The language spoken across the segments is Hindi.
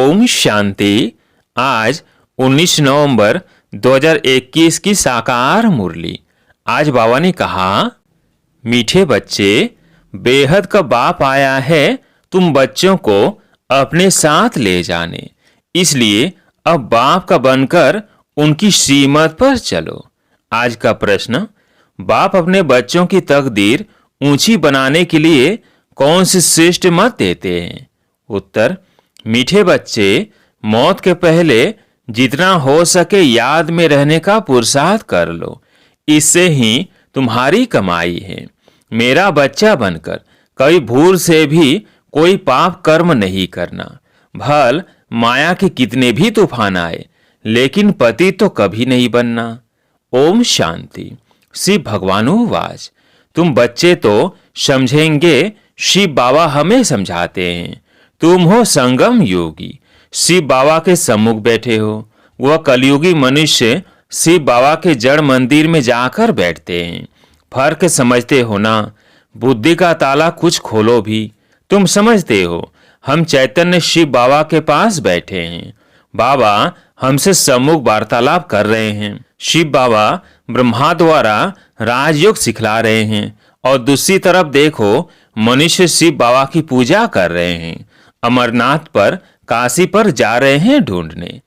ओम शांति। आज 19 नवंबर 2021 की साकार मुरली। आज बाबा ने कहा, मीठे बच्चे, बेहद का बाप आया है तुम बच्चों को अपने साथ ले जाने, इसलिए अब बाप का बनकर उनकी श्रीमत पर चलो। आज का प्रश्न, बाप अपने बच्चों की तकदीर ऊंची बनाने के लिए कौन सी श्रेष्ठ मत देते हैं? उत्तर, मीठे बच्चे, मौत के पहले जितना हो सके याद में रहने का पुरुषार्थ कर लो, इससे ही तुम्हारी कमाई है। मेरा बच्चा बनकर कभी भूल से भी कोई पाप कर्म नहीं करना। भल माया के कितने भी तूफान आए, लेकिन पति तो कभी नहीं बनना। ओम शांति। शिव भगवानुवाच, तुम बच्चे तो समझेंगे, शिव बाबा हमें समझाते हैं। तुम हो संगम योगी, शिव बाबा के सम्मुख बैठे हो। वह कलयुगी मनुष्य शिव बाबा के जड़ मंदिर में जाकर बैठते हैं। फर्क समझते हो ना? बुद्धि का ताला कुछ खोलो भी। तुम समझते हो हम चैतन्य शिव बाबा के पास बैठे हैं। बाबा हमसे सम्मुख वार्तालाप कर रहे हैं। शिव बाबा ब्रह्मा द्वारा राजयोग सिखला रहे हैं और दूसरी तरफ देखो मनुष्य शिव बाबा की पूजा कर रहे हैं। अमरनाथ पर, काशी पर जा रहे हैं ढूंढने।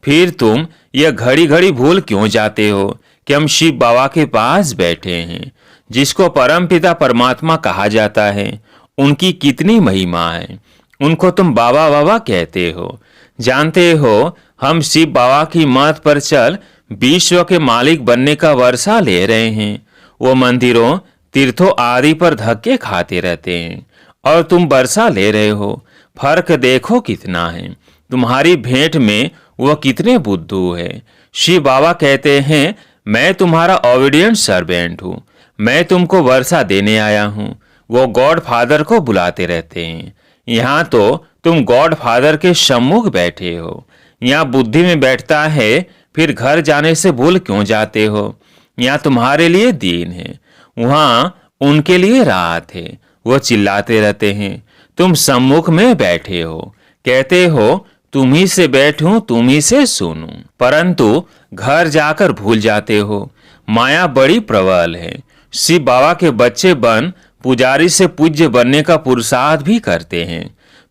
फिर तुम यह घड़ी घड़ी भूल क्यों जाते हो कि हम शिव बाबा के पास बैठे हैं, जिसको परम पिता परमात्मा कहा जाता है। उनकी कितनी महिमा है, उनको तुम बाबा बाबा कहते हो। जानते हो हम शिव बाबा की मत पर चल विश्व के मालिक बनने का वर्षा ले रहे हैं। वो मंदिरों, तीर्थों आदि पर धक्के खाते रहते हैं और तुम वर्षा ले रहे हो। फर्क देखो कितना है। तुम्हारी भेंट में वह कितने बुद्धू है। शिव बाबा कहते हैं, मैं तुम्हारा ओबीडिएंट सर्वेंट हूँ, मैं तुमको वर्षा देने आया हूँ। वो गॉड फादर को बुलाते रहते हैं। यहाँ तो तुम गॉड फादर के सम्मुख बैठे हो। यहाँ बुद्धि में बैठता है, फिर घर जाने से भूल क्यों जाते हो? यहाँ तुम्हारे लिए दीन है, वहाँ उनके लिए राहत है। वो चिल्लाते रहते हैं, तुम सम्मुख में बैठे हो, कहते हो तुम ही से बैठूं, तुम ही से सुनूं, परंतु घर जाकर भूल जाते हो। माया बड़ी प्रबल है। शिव बाबा के बच्चे बन पुजारी से पूज्य बनने का पुरुषार्थ भी करते हैं,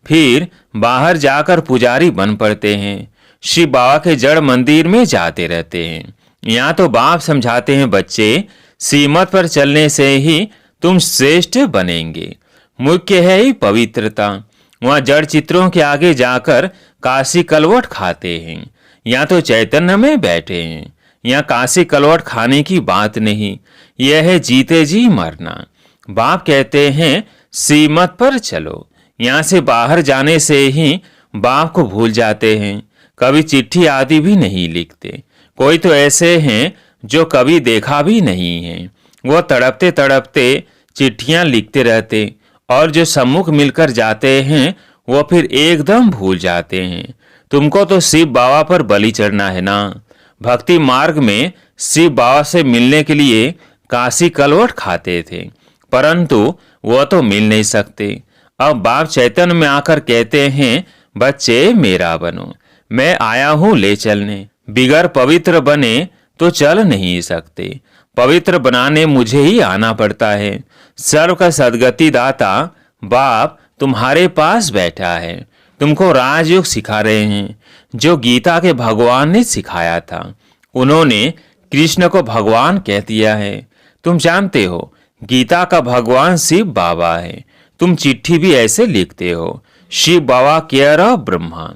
फिर बाहर जाकर पुजारी बन पड़ते हैं। शिव बाबा के जड़ मंदिर में जाते रहते हैं। यहाँ तो बाप समझाते हैं, बच्चे, श्रीमत पर चलने से ही तुम श्रेष्ठ बनेंगे। मुख्य है ही पवित्रता। वहाँ जड़ चित्रों के आगे जाकर काशी कलवट खाते हैं। यहाँ तो चैतन्य में बैठे हैं। यहाँ काशी कलवट खाने की बात नहीं, यह है जीते जी मरना। बाप कहते हैं श्रीमत पर चलो। यहाँ से बाहर जाने से ही बाप को भूल जाते हैं। कभी चिट्ठी आदि भी नहीं लिखते। कोई तो ऐसे हैं जो कभी देखा भी नहीं है। वो तड़पते तड़पते चिट्ठियां लिखते रहते, और जो सम्मुख मिलकर जाते हैं वो फिर एकदम भूल जाते हैं। तुमको तो शिव बाबा पर बलि चढ़ना है ना। भक्ति मार्ग में शिव बाबा से मिलने के लिए काशी कलवट खाते थे, परंतु वो तो मिल नहीं सकते। अब बाप चैतन्य में आकर कहते हैं, बच्चे मेरा बनो, मैं आया हूँ ले चलने। बिगर पवित्र बने तो चल नहीं सकते। पवित्र बनाने मुझे ही आना पड़ता है। सर्व का सदगति दाता बाप तुम्हारे पास बैठा है। तुमको राजयोग सिखा रहे हैं, जो गीता के भगवान ने सिखाया था। उन्होंने कृष्ण को भगवान कह दिया है। तुम जानते हो गीता का भगवान शिव बाबा है। तुम चिट्ठी भी ऐसे लिखते हो, शिव बाबा केयर ऑफ ब्रह्मा।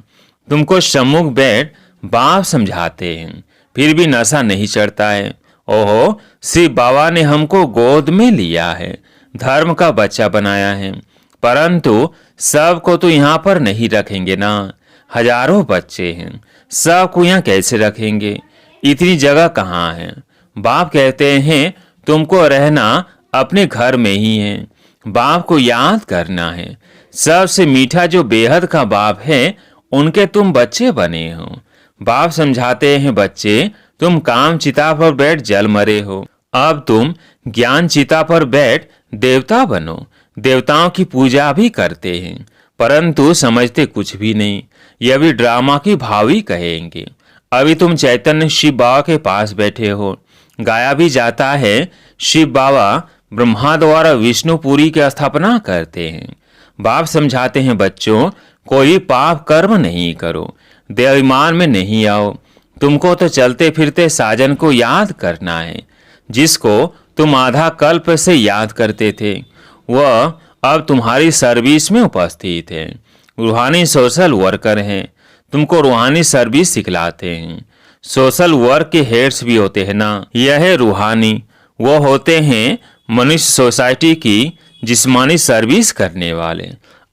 तुमको सम्मुख बैठ बाप समझाते हैं, फिर भी नशा नहीं चढ़ता है। ओहो, शिव बाबा ने हमको गोद में लिया है, धर्म का बच्चा बनाया है, परंतु सबको तो यहाँ पर नहीं रखेंगे ना। हजारों बच्चे हैं, सबको यहाँ कैसे रखेंगे? इतनी जगह कहाँ है? बाप कहते हैं तुमको रहना अपने घर में ही है। बाप को याद करना है। सबसे मीठा जो बेहद का बाप है, उनके तुम बच्चे बने हो। बाप समझाते हैं, बच्चे, तुम काम चिता पर बैठ जल मरे हो, अब तुम ज्ञान चिता पर बैठ देवता बनो। देवताओं की पूजा भी करते हैं, परंतु समझते कुछ भी नहीं। यह भी ड्रामा की भावी कहेंगे। अभी तुम चैतन्य शिव बाबा के पास बैठे हो। गाया भी जाता है, शिव बाबा ब्रह्मा द्वारा विष्णुपुरी की स्थापना करते हैं। बाप समझाते हैं, बच्चों कोई पाप कर्म नहीं करो, देहाभिमान में नहीं आओ। तुमको तो चलते फिरते साजन को याद करना है, जिसको तुम आधा कल्प से याद करते थे। वह अब तुम्हारी सर्विस में उपस्थित है। रूहानी सोशल वर्कर हैं, तुमको रूहानी सर्विस सिखलाते हैं। सोशल वर्क के हेड्स भी होते हैं ना, यह है रूहानी। वो होते हैं मनुष्य सोसाइटी की जिस्मानी सर्विस करने वाले।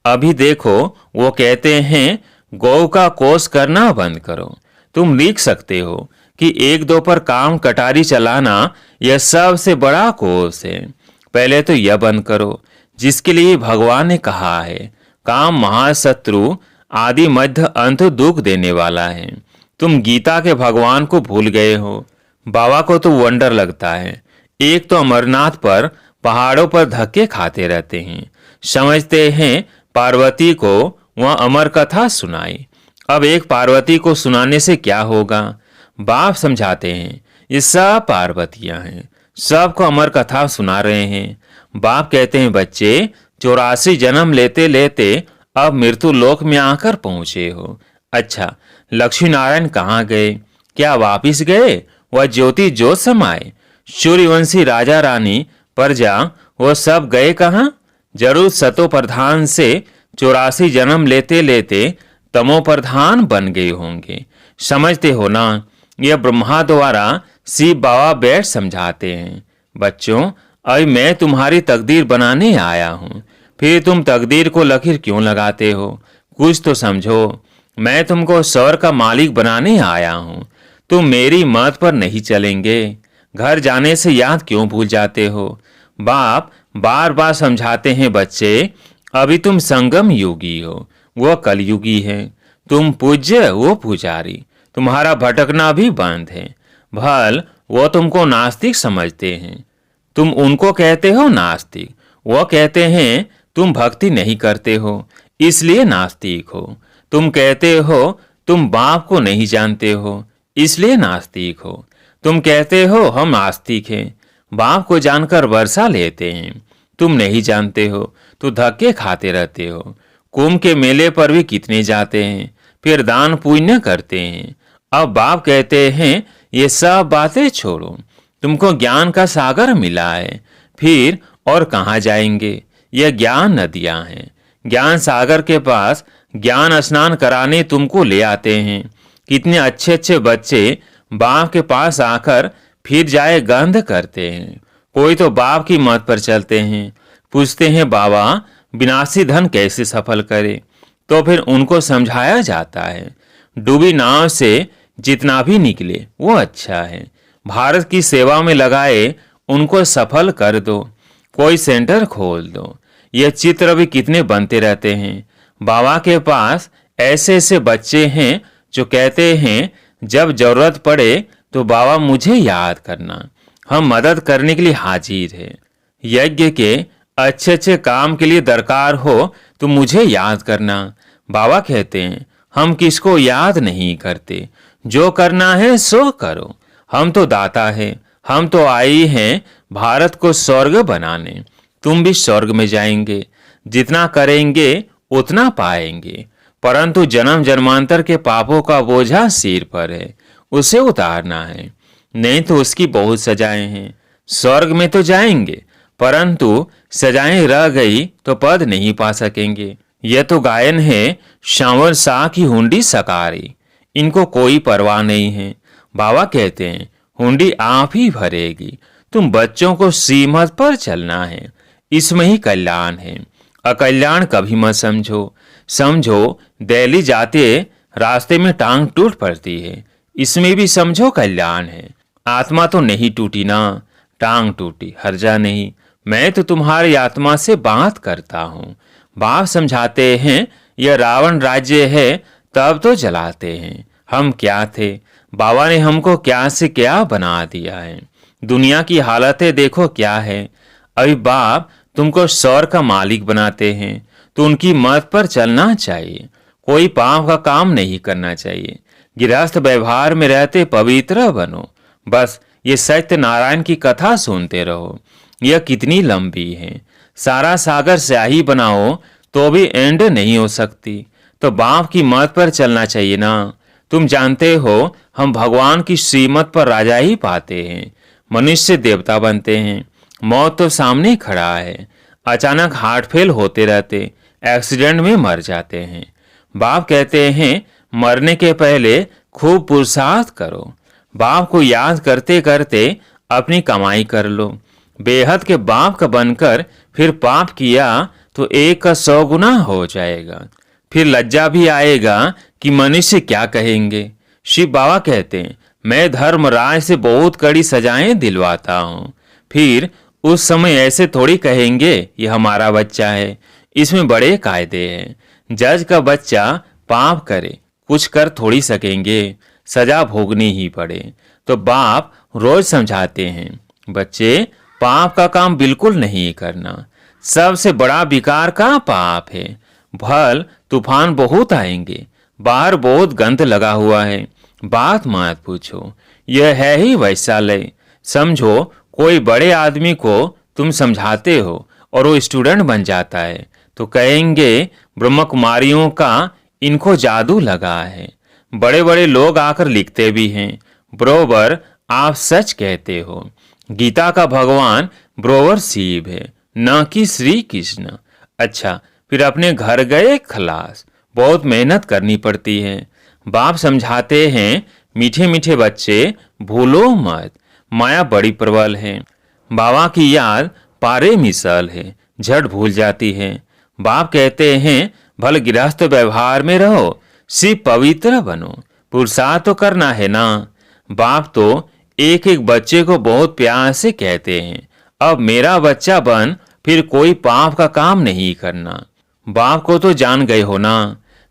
अभी देखो, वो कहते हैं गौ का कोर्स करना बंद करो। तुम लिख सकते हो कि 1-2 पर काम कटारी चलाना यह सबसे बड़ा कोर्स है। पहले तो यह बंद करो, जिसके लिए भगवान ने कहा है काम महाशत्रु आदि मध्य अंत दुख देने वाला है। तुम गीता के भगवान को भूल गए हो। बाबा को तो वंडर लगता है, एक तो अमरनाथ पर पहाड़ों पर धक्के खाते रहते हैं, समझते हैं पार्वती को वह अमर कथा सुनाई। अब एक पार्वती को सुनाने से क्या होगा? बाप समझाते हैं ये सब पार्वतियां हैं, सबको अमर कथा सुना रहे हैं। बाप कहते हैं, बच्चे 84 जन्म लेते लेते अब मृत्यु लोक में आकर पहुंचे हो। अच्छा, लक्ष्मी नारायण कहाँ गए? क्या वापिस गए? वह ज्योति जो समाये। सूर्यवंशी राजा रानी प्रजा वो सब गए कहाँ? जरूर सतो प्रधान से 84 जन्म लेते लेते तमो प्रधान बन गए होंगे। समझते हो ना, यह ब्रह्मा द्वारा शिव बाबा बैठ समझाते हैं। बच्चों, अभी मैं तुम्हारी तकदीर बनाने आया हूँ, फिर तुम तकदीर को लकीर क्यों लगाते हो? कुछ तो समझो। मैं तुमको स्वर्ग का मालिक बनाने आया हूँ, तुम मेरी मत पर नहीं चलेंगे। घर जाने से याद क्यों भूल जाते हो? बाप बार बार समझाते हैं, बच्चे अभी तुम संगम युगी हो, वो कलयुगी है। तुम पूज्य, वो पुजारी। तुम्हारा भटकना भी बंद है। भल वो तुमको नास्तिक समझते हैं, तुम उनको कहते हो नास्तिक। वो कहते हैं तुम भक्ति नहीं करते हो, इसलिए नास्तिक हो। तुम कहते हो तुम बाप को नहीं जानते हो, इसलिए नास्तिक हो। तुम कहते हो हम आस्तिक हैं, बाप को जानकर वर्षा लेते हैं। तुम नहीं जानते हो तो धक्के खाते रहते हो। कुंभ के मेले पर भी कितने जाते हैं, फिर दान पुण्य करते हैं। अब बाप कहते हैं ये सब बातें छोड़ो, तुमको ज्ञान का सागर मिला है, फिर और कहाँ जाएंगे? यह ज्ञान नदियां हैं। ज्ञान सागर के पास ज्ञान स्नान कराने तुमको ले आते हैं। कितने अच्छे अच्छे बच्चे बाप के पास आकर फिर जाए गंध करते हैं। कोई तो बाप की मत पर चलते हैं, पूछते हैं बाबा विनाशी धन कैसे सफल करे? तो फिर उनको समझाया जाता है डूबी नाव से जितना भी निकले वो अच्छा है। भारत की सेवा में लगाए उनको सफल कर दो, कोई सेंटर खोल दो। ये चित्र भी कितने बनते रहते हैं। बाबा के पास ऐसे ऐसे बच्चे हैं जो कहते हैं जब जरूरत पड़े तो बाबा मुझे याद करना, हम मदद करने के लिए हाजिर है। यज्ञ के अच्छे अच्छे काम के लिए दरकार हो तो मुझे याद करना। बाबा कहते हैं हम किसको याद नहीं करते, जो करना है सो करो। हम तो दाता है, हम तो आई हैं भारत को स्वर्ग बनाने। तुम भी स्वर्ग में जाएंगे, जितना करेंगे उतना पाएंगे। परंतु जन्म जन्मांतर के पापों का बोझा सिर पर है, उसे उतारना है, नहीं तो उसकी बहुत सजाएं हैं। स्वर्ग में तो जाएंगे, परंतु सजाएं रह गई तो पद नहीं पा सकेंगे। यह तो गायन है श्यामल शाह की हुंडी सकारी, इनको कोई परवाह नहीं है। बाबा कहते हैं हुंडी आप ही भरेगी, तुम बच्चों को सीमत पर चलना है, इसमें ही कल्याण है। अकल्याण कभी मत समझो। समझो दिल्ली जाते रास्ते में टांग टूट पड़ती है, इसमें भी समझो कल्याण है। आत्मा तो नहीं टूटी ना, टांग टूटी हर्जा नहीं। मैं तो तुम्हारी आत्मा से बात करता हूँ। बाप समझाते हैं यह रावण राज्य है, तब तो जलाते हैं। हम क्या थे, बाबा ने हमको क्या से क्या बना दिया है। दुनिया की हालतें देखो क्या है। अभी बाप तुमको स्वर्ग का मालिक बनाते हैं, तो उनकी मत पर चलना चाहिए। कोई पाप का काम नहीं करना चाहिए। गृहस्थ व्यवहार में रहते पवित्र बनो। बस ये सत्यनारायण की कथा सुनते रहो। यह कितनी लंबी है। सारा सागर स्याही बनाओ तो भी एंड नहीं हो सकती। तो बाप की मत पर चलना चाहिए ना। तुम जानते हो हम भगवान की श्रीमत पर राजा ही पाते हैं। मनुष्य देवता बनते हैं। मौत तो सामने खड़ा है। अचानक हार्ट फेल होते रहते, एक्सीडेंट में मर जाते हैं। बाप कहते हैं मरने के पहले खूब पुरुषार्थ करो। बाप को याद करते करते अपनी कमाई कर लो। बेहद के बाप का बनकर फिर पाप किया तो 1 का 100 गुना हो जाएगा। फिर लज्जा भी आएगा कि मनुष्य क्या कहेंगे। शिव बाबा कहते हैं मैं धर्मराज से बहुत कड़ी सजाएं दिलवाता हूँ। फिर उस समय ऐसे थोड़ी कहेंगे ये हमारा बच्चा है, इसमें बड़े कायदे हैं। जज का बच्चा पाप करे कुछ कर थोड़ी सकेंगे, सजा भोगनी ही पड़े। तो बाप रोज समझाते हैं बच्चे पाप का काम बिल्कुल नहीं करना। सबसे बड़ा विकार का पाप है। भल तूफान बहुत आएंगे, बाहर बहुत गंध लगा हुआ है, बात मत पूछो। यह है ही वैशालय। समझो कोई बड़े आदमी को तुम समझाते हो और वो स्टूडेंट बन जाता है तो कहेंगे ब्रह्म कुमारियों का इनको जादू लगा है। बड़े बड़े लोग आकर लिखते भी हैं बरोबर आप सच कहते हो। गीता का भगवान बरोबर शिव है, न कि श्री कृष्ण। अच्छा फिर अपने घर गए खलास। बहुत मेहनत करनी पड़ती है। बाप समझाते हैं मीठे मीठे बच्चे भूलो मत, माया बड़ी प्रबल है। बाबा की याद पारे मिसल है, झट भूल जाती है। बाप कहते हैं भल गृहस्थ व्यवहार में रहो, सिर्फ पवित्र बनो। पुरुषार्थ तो करना है ना। बाप तो एक एक बच्चे को बहुत प्यार से कहते हैं अब मेरा बच्चा बन, फिर कोई पाप का काम नहीं करना। बाप को तो जान गए हो ना।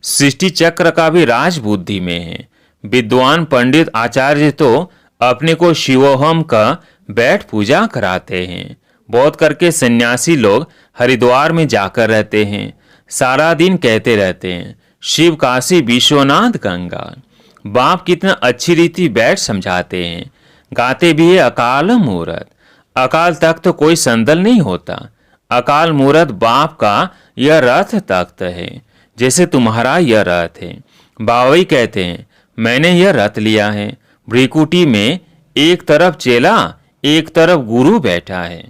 सृष्टि चक्र का भी राज बुद्धि में है। विद्वान पंडित आचार्य तो अपने को शिवोहम का बैठ पूजा कराते हैं। बहुत करके सन्यासी लोग हरिद्वार में जाकर रहते हैं, सारा दिन कहते रहते हैं शिव काशी विश्वनाथ गंगा। बाप कितना अच्छी रीति बैठ समझाते हैं। गाते भी है अकाल मूरत। अकाल तख्त तो कोई संदल नहीं होता। अकाल मूरत बाप का यह रथ तख्त है, जैसे तुम्हारा यह रथ है। बाबा कहते हैं मैंने यह रथ लिया है। भ्रिकुटी में एक तरफ चेला एक तरफ गुरु बैठा है।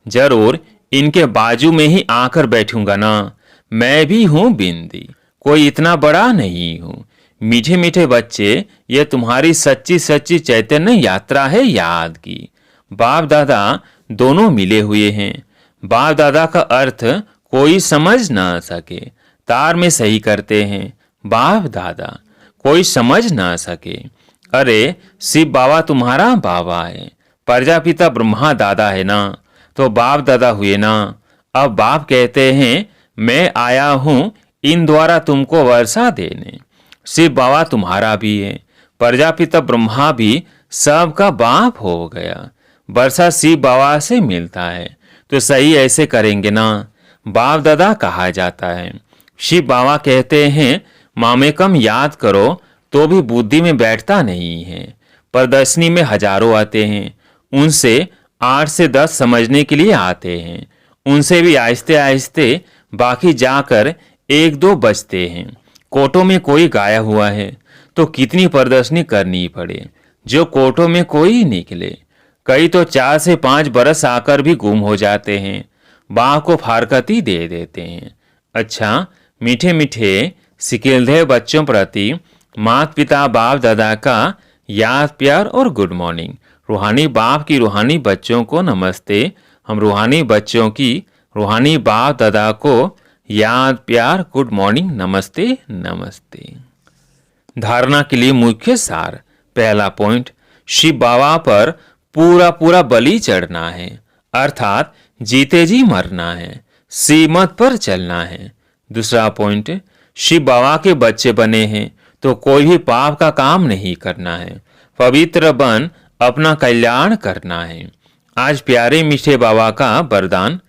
जरूर इनके बाजू में ही आकर बैठूंगा ना। मैं भी हूँ बिंदी, कोई इतना बड़ा नहीं हूँ। मीठे मीठे बच्चे यह तुम्हारी सच्ची सच्ची चैतन्य यात्रा है याद की। बाप दादा दोनों मिले हुए हैं। बाप दादा का अर्थ कोई समझ ना सके, तार में सही करते हैं। बाप दादा कोई समझ ना सके। अरे शिव बाबा तुम्हारा बाबा है, प्रजापिता ब्रह्मा दादा है ना, तो बाप दादा हुए ना। अब बाप कहते हैं मैं आया हूं इन द्वारा तुमको वर्षा देने। शिव बाबा तुम्हारा भी है, प्रजापिता ब्रह्मा भी सबका बाप हो गया। वर्षा शिव बाबा से मिलता है तो सही ऐसे करेंगे ना। बाप दादा कहा जाता है। शिव बाबा कहते हैं मामेकम याद करो तो भी बुद्धि में बैठता नहीं है। प्रदर्शनी में हजारों आते हैं, उनसे 8 से 10 समझने के लिए आते हैं। उनसे भी आहिस्ते आहिस्ते बाकी जाकर 1-2 बचते हैं। कोटों में कोई गाया हुआ है तो कितनी प्रदर्शनी करनी पड़े जो कोटों में कोई निकले। कई तो 4 से 5 बरस आकर भी गुम हो जाते हैं, बाप को फारकती दे देते हैं। अच्छा मीठे मीठे सिकिलधे बच्चों प्रति माता पिता बाप दादा का याद प्यार और गुड मॉर्निंग। रूहानी बाप की रूहानी बच्चों को नमस्ते। हम रूहानी बच्चों की रूहानी बाप दादा को याद प्यार गुड मॉर्निंग नमस्ते नमस्ते। धारणा के लिए मुख्य सार। पहला पॉइंट, शिव बाबा पर पूरा पूरा बलि चढ़ना है, अर्थात जीते जी मरना है, सीमत पर चलना है। दूसरा पॉइंट, शिव बाबा के बच्चे बने हैं तो कोई भी पाप का काम नहीं करना है, पवित्र बन अपना कल्याण करना है। आज प्यारे मीठे बाबा का वरदान।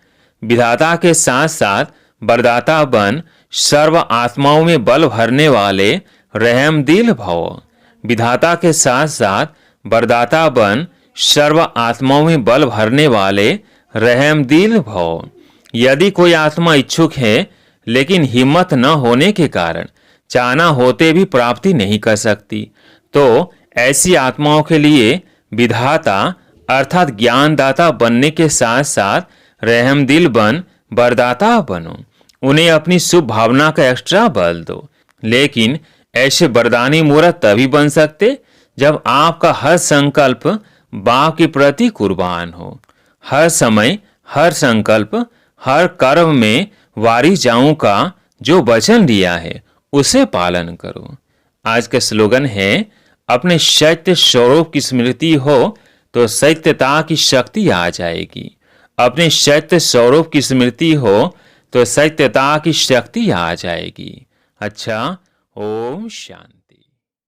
विधाता के साथ साथ वरदाता बन, सर्व आत्माओं में बल भरने वाले रहमदिल भव। विधाता के साथ साथ वरदाता बन, सर्व आत्माओं में बल भरने वाले रहमदिल भव। यदि कोई आत्मा इच्छुक है लेकिन हिम्मत न होने के कारण चाहना होते भी प्राप्ति नहीं कर सकती, तो ऐसी आत्माओं के लिए विधाता अर्थात ज्ञानदाता बनने के साथ साथ रहमदिल बन वरदाता बनो। उन्हें अपनी शुभ भावना का एक्स्ट्रा बल दो। लेकिन ऐसे वरदानी मूर्त तभी बन सकते जब आपका हर संकल्प बाप के प्रति कुर्बान हो। हर समय, हर संकल्प, हर कर्म में वारी जाऊं का जो वचन लिया है उसे पालन करो। आज का स्लोगन है, अपने सत्य स्वरूप की स्मृति हो तो सत्यता की शक्ति आ जाएगी। अपने सत्य स्वरूप की स्मृति हो तो सत्यता की शक्ति आ जाएगी। अच्छा, ओम शांति।